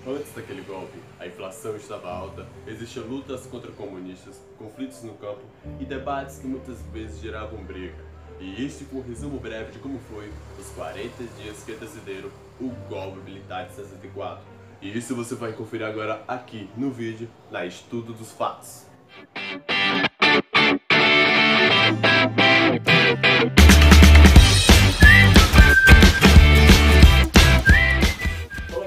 Antes daquele golpe, a inflação estava alta, existiam lutas contra comunistas, conflitos no campo e debates que muitas vezes geravam briga. E este foi um resumo breve de como foi os 40 dias que antecederam o golpe militar de 64. E isso você vai conferir agora aqui no vídeo, na Estudo dos Fatos.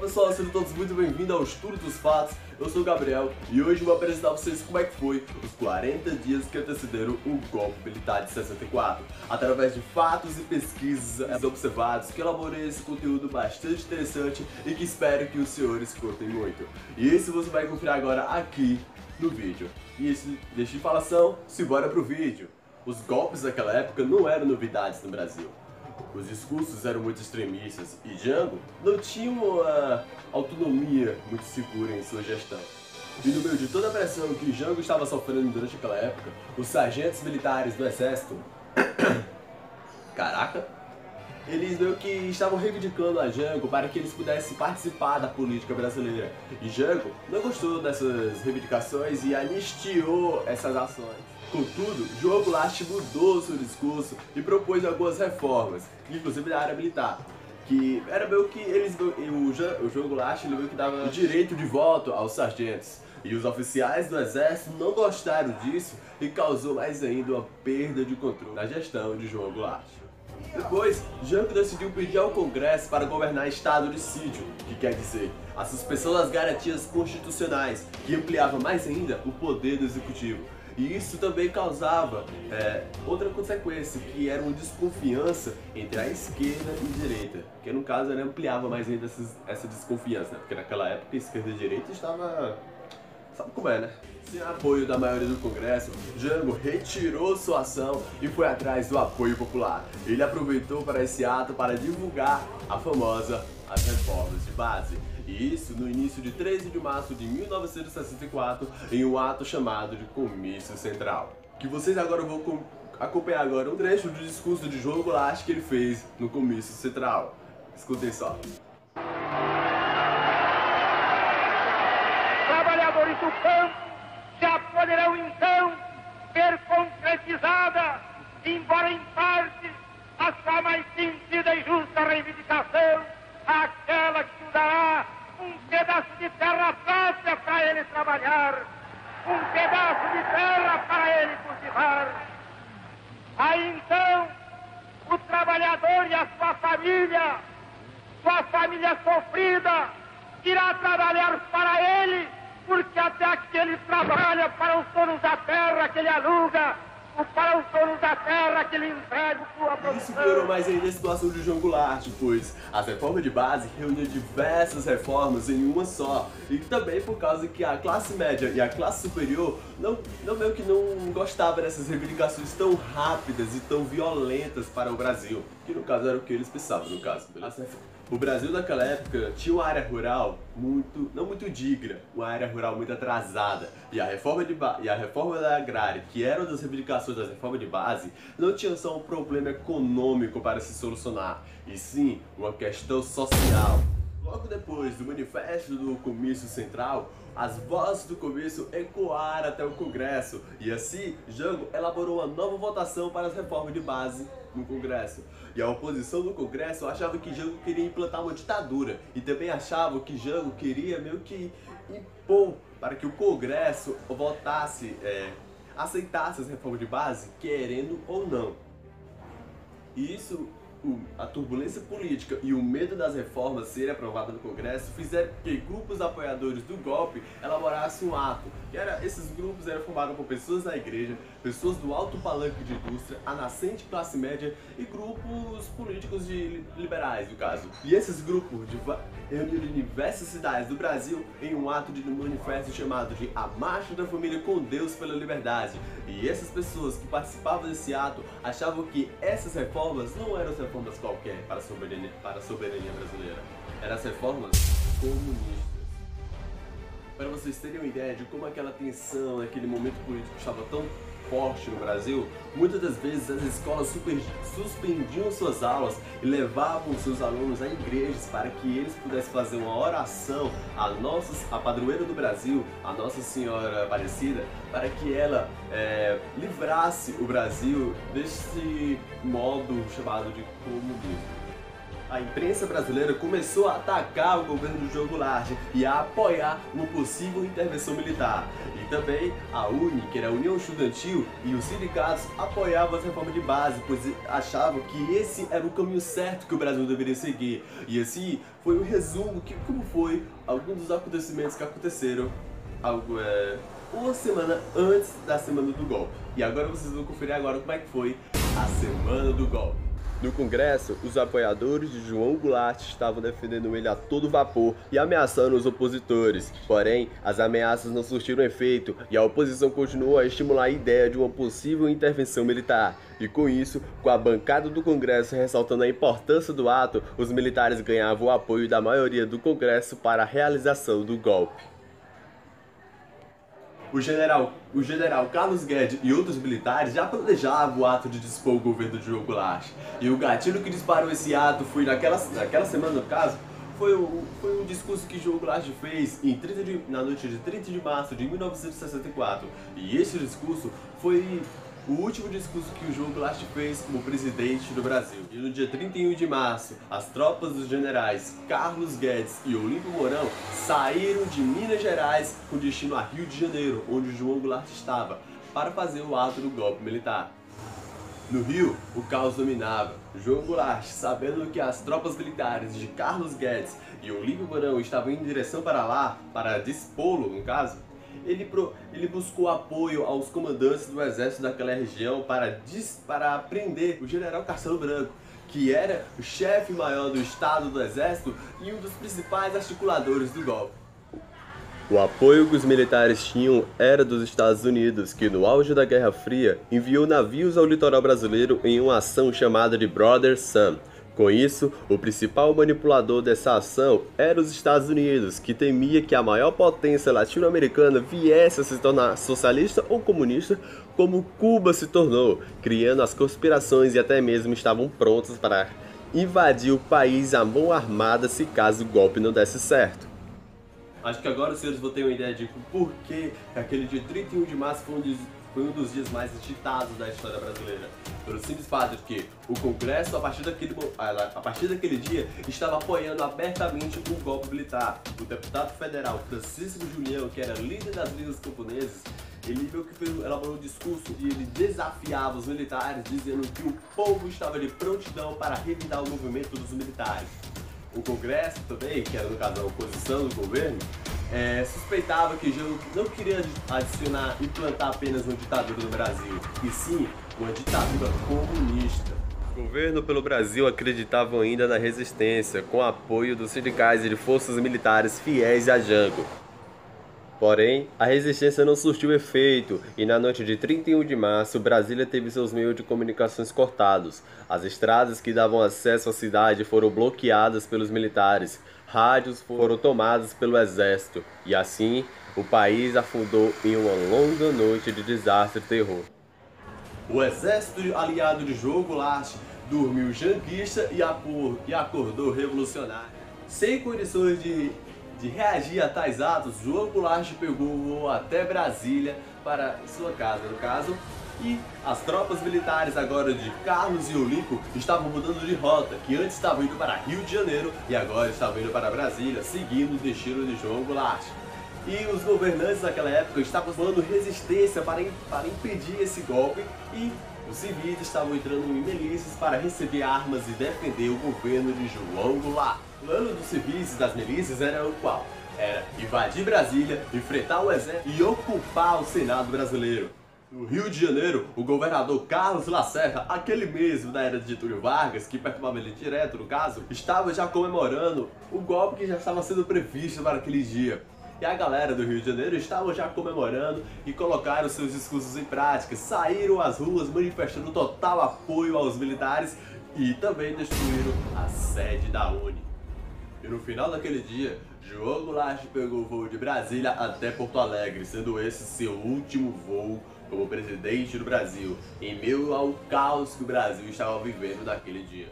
Pessoal, sejam todos muito bem-vindos ao Estudo dos Fatos. Eu sou o Gabriel e hoje vou apresentar a vocês como é que foi os 40 dias que antecederam o golpe militar de 64. Através de fatos e pesquisas observados que elaborei esse conteúdo bastante interessante e que espero que os senhores curtem muito. E isso você vai conferir agora aqui no vídeo. E deixa de falação, simbora pro vídeo. Os golpes daquela época não eram novidades no Brasil. Os discursos eram muito extremistas e Jango não tinha uma autonomia muito segura em sua gestão. E no meio de toda a pressão que Jango estava sofrendo durante aquela época, os sargentos militares do exército, eles meio que estavam reivindicando a Jango para que eles pudessem participar da política brasileira. E Jango não gostou dessas reivindicações e anistiou essas ações. Contudo, João Goulart mudou seu discurso e propôs algumas reformas, inclusive na área militar, que era meio que o João Goulart meio que dava o direito de voto aos sargentos. E os oficiais do exército não gostaram disso e causou mais ainda uma perda de controle na gestão de João Goulart. Depois, Jango decidiu pedir ao Congresso para governar estado de sítio, que quer dizer a suspensão das garantias constitucionais, que ampliava mais ainda o poder do executivo. E isso também causava outra consequência, que era uma desconfiança entre a esquerda e a direita, que no caso ele ampliava mais ainda essa desconfiança, né? Porque naquela época a esquerda e a direita estava... sabe como é, né? Sem apoio da maioria do Congresso, Jango retirou sua ação e foi atrás do apoio popular. Ele aproveitou para esse ato para divulgar as reformas de base. E isso no início de 13 de março de 1964, em um ato chamado de Comício Central. Que vocês agora vão acompanhar agora um trecho do discurso de João Goulart que ele fez no Comício Central. Escutem só. Trabalhadores do campo já poderão então ver concretizada, embora em parte, a sua mais sentida e justa reivindicação, aquela que dará um pedaço de terra própria para ele trabalhar, um pedaço de terra para ele cultivar. Aí então, o trabalhador e a sua família sofrida, irá trabalhar para ele, porque até aqui ele trabalha para os donos da terra que ele aluga, ou para os donos da terra que ele entrega sua produção. Isso piorou mais ainda a situação de João Goulart, pois as reformas de base reuniam diversas reformas em uma só. E também por causa que a classe média e a classe superior não gostava dessas reivindicações tão rápidas e tão violentas para o Brasil. Que no caso era o que eles pensavam, no caso. O Brasil naquela época tinha uma área rural não muito digna, uma área rural muito atrasada. E a reforma da agrária, que era uma das reivindicações das reformas de base, não tinha só um problema econômico para se solucionar, e sim uma questão social. Logo depois do manifesto do Comício Central, as vozes do comício ecoaram até o Congresso, e assim Jango elaborou uma nova votação para as reformas de base no Congresso. E a oposição do Congresso achava que Jango queria implantar uma ditadura, e também achava que Jango queria meio que impor para que o Congresso votasse, aceitasse as reformas de base, querendo ou não. E isso, a turbulência política e o medo das reformas serem aprovadas no Congresso fizeram que grupos apoiadores do golpe elaborassem um ato. Esses grupos eram formados por pessoas da igreja, pessoas do alto palanque de indústria, a nascente classe média e grupos políticos liberais, no caso. E esses grupos reuniram em diversas cidades do Brasil em um ato de manifesto chamado de A Marcha da Família com Deus pela Liberdade. E essas pessoas que participavam desse ato achavam que essas reformas não eram reformas qualquer para a soberania brasileira. Eram as reformas comunistas. Para vocês terem uma ideia de como aquela tensão, aquele momento político estava tão forte no Brasil, muitas das vezes as escolas suspendiam suas aulas e levavam seus alunos a igrejas para que eles pudessem fazer uma oração à padroeira do Brasil, a Nossa Senhora Aparecida, para que ela livrasse o Brasil desse modo chamado de comunismo. A imprensa brasileira começou a atacar o governo de João Goulart e a apoiar uma possível intervenção militar. E também a UNE, que era a União Estudantil, e os sindicatos apoiavam as reformas de base, pois achavam que esse era o caminho certo que o Brasil deveria seguir. E assim, foi um resumo de como foi alguns dos acontecimentos que aconteceram uma semana antes da semana do golpe. E agora vocês vão conferir agora como é que foi a semana do golpe. No Congresso, os apoiadores de João Goulart estavam defendendo ele a todo vapor e ameaçando os opositores. Porém, as ameaças não surtiram efeito e a oposição continuou a estimular a ideia de uma possível intervenção militar. E com isso, com a bancada do Congresso ressaltando a importância do ato, os militares ganhavam o apoio da maioria do Congresso para a realização do golpe. O general Carlos Guedes e outros militares já planejavam o ato de dispor o governo de João Goulart. E o gatilho que disparou esse ato foi naquela semana, no caso, foi um discurso que João Goulart fez na noite de 30 de março de 1964. E esse discurso foi o último discurso que o João Goulart fez como presidente do Brasil. E no dia 31 de março, as tropas dos generais Carlos Guedes e Olímpio Mourão saíram de Minas Gerais com destino a Rio de Janeiro, onde o João Goulart estava, para fazer o ato do golpe militar. No Rio, o caos dominava. João Goulart, sabendo que as tropas militares de Carlos Guedes e Olímpio Mourão estavam em direção para lá, para dispô-lo, no caso, ele buscou apoio aos comandantes do exército daquela região para prender o general Castelo Branco, que era o chefe maior do estado do exército e um dos principais articuladores do golpe. O apoio que os militares tinham era dos Estados Unidos, que no auge da Guerra Fria enviou navios ao litoral brasileiro em uma ação chamada de Brother Sun. Com isso, o principal manipulador dessa ação era os Estados Unidos, que temia que a maior potência latino-americana viesse a se tornar socialista ou comunista, como Cuba se tornou, criando as conspirações e até mesmo estavam prontos para invadir o país à mão armada se caso o golpe não desse certo. Acho que agora os senhores vão ter uma ideia de por que aquele dia 31 de março foi um dos dias mais agitados da história brasileira. Pelo simples fato de que o Congresso, a partir daquele dia, estava apoiando abertamente o golpe militar. O deputado federal Francisco Julião, que era líder das ligas camponesas, ele elaborou um discurso e ele desafiava os militares, dizendo que o povo estava de prontidão para revidar o movimento dos militares. O Congresso também, que era no caso a oposição do governo, suspeitava que João não queria implantar apenas uma ditadura no Brasil, e sim uma ditadura comunista. O governo pelo Brasil acreditava ainda na resistência, com apoio dos sindicais e de forças militares fiéis a Jango. Porém, a resistência não surtiu efeito e na noite de 31 de março, Brasília teve seus meios de comunicações cortados. As estradas que davam acesso à cidade foram bloqueadas pelos militares, rádios foram tomadas pelo exército e assim o país afundou em uma longa noite de desastre e terror. O exército aliado de João Goulart dormiu janguista e acordou revolucionário. Sem condições de reagir a tais atos, João Goulart pegou o voo até Brasília para sua casa, no caso, e as tropas militares agora de Carlos e Olímpio estavam mudando de rota, que antes estavam indo para Rio de Janeiro e agora estavam indo para Brasília, seguindo o destino de João Goulart. E os governantes daquela época estavam formando resistência para impedir esse golpe e os civis estavam entrando em milícias para receber armas e defender o governo de João Goulart. O plano dos civis e das milícias era o qual? Era invadir Brasília, enfrentar o exército e ocupar o Senado brasileiro. No Rio de Janeiro, o governador Carlos Lacerda, aquele mesmo da era de Getúlio Vargas, que perturbava ele direto no caso, estava já comemorando o golpe que já estava sendo previsto para aquele dia. E a galera do Rio de Janeiro estava já comemorando e colocaram seus discursos em prática, saíram às ruas manifestando total apoio aos militares e também destruíram a sede da UNE. no final daquele dia, João Goulart pegou o voo de Brasília até Porto Alegre, sendo esse seu último voo como presidente do Brasil, em meio ao caos que o Brasil estava vivendo naquele dia.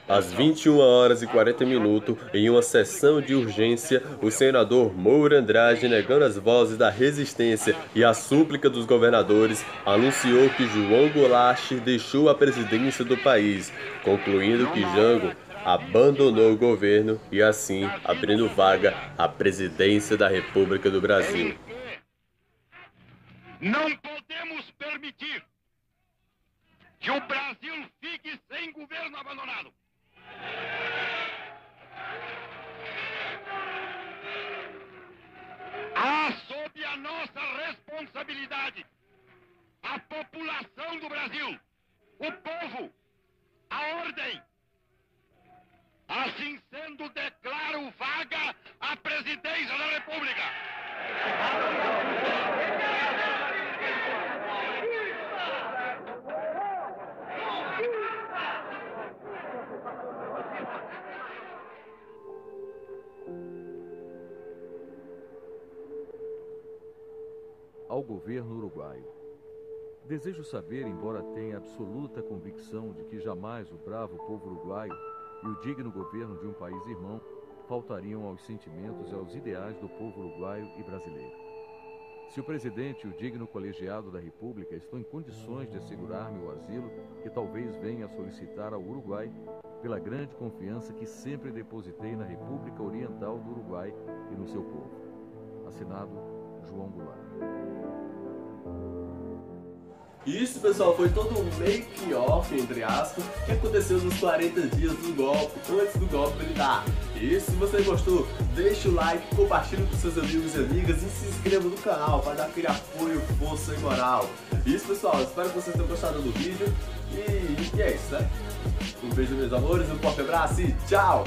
Às 21h40, em uma sessão de urgência, o senador Moura Andrade, negando as vozes da resistência e a súplica dos governadores, anunciou que João Goulart deixou a presidência do país, concluindo que Jango abandonou o governo e assim abrindo vaga à presidência da República do Brasil. Não podemos permitir que o Brasil fique sem governo abandonado. Há sob a nossa responsabilidade a população do Brasil, o povo, a ordem. Assim sendo, declaro vaga a presidência da República. Ao governo uruguaio. Desejo saber, embora tenha absoluta convicção de que jamais o bravo povo uruguaio e o digno governo de um país irmão faltariam aos sentimentos e aos ideais do povo uruguaio e brasileiro. Se o presidente e o digno colegiado da República estão em condições de assegurar-me o asilo que talvez venha a solicitar ao Uruguai, pela grande confiança que sempre depositei na República Oriental do Uruguai e no seu povo. Assinado, João Goulart. Isso, pessoal, foi todo um make-off, entre aspas, que aconteceu nos 40 dias do golpe, antes do golpe militar. E se você gostou, deixa o like, compartilha com seus amigos e amigas e se inscreva no canal para dar aquele apoio, força e moral. Isso, pessoal, espero que vocês tenham gostado do vídeo e é isso, né? Um beijo, meus amores, um forte abraço e tchau!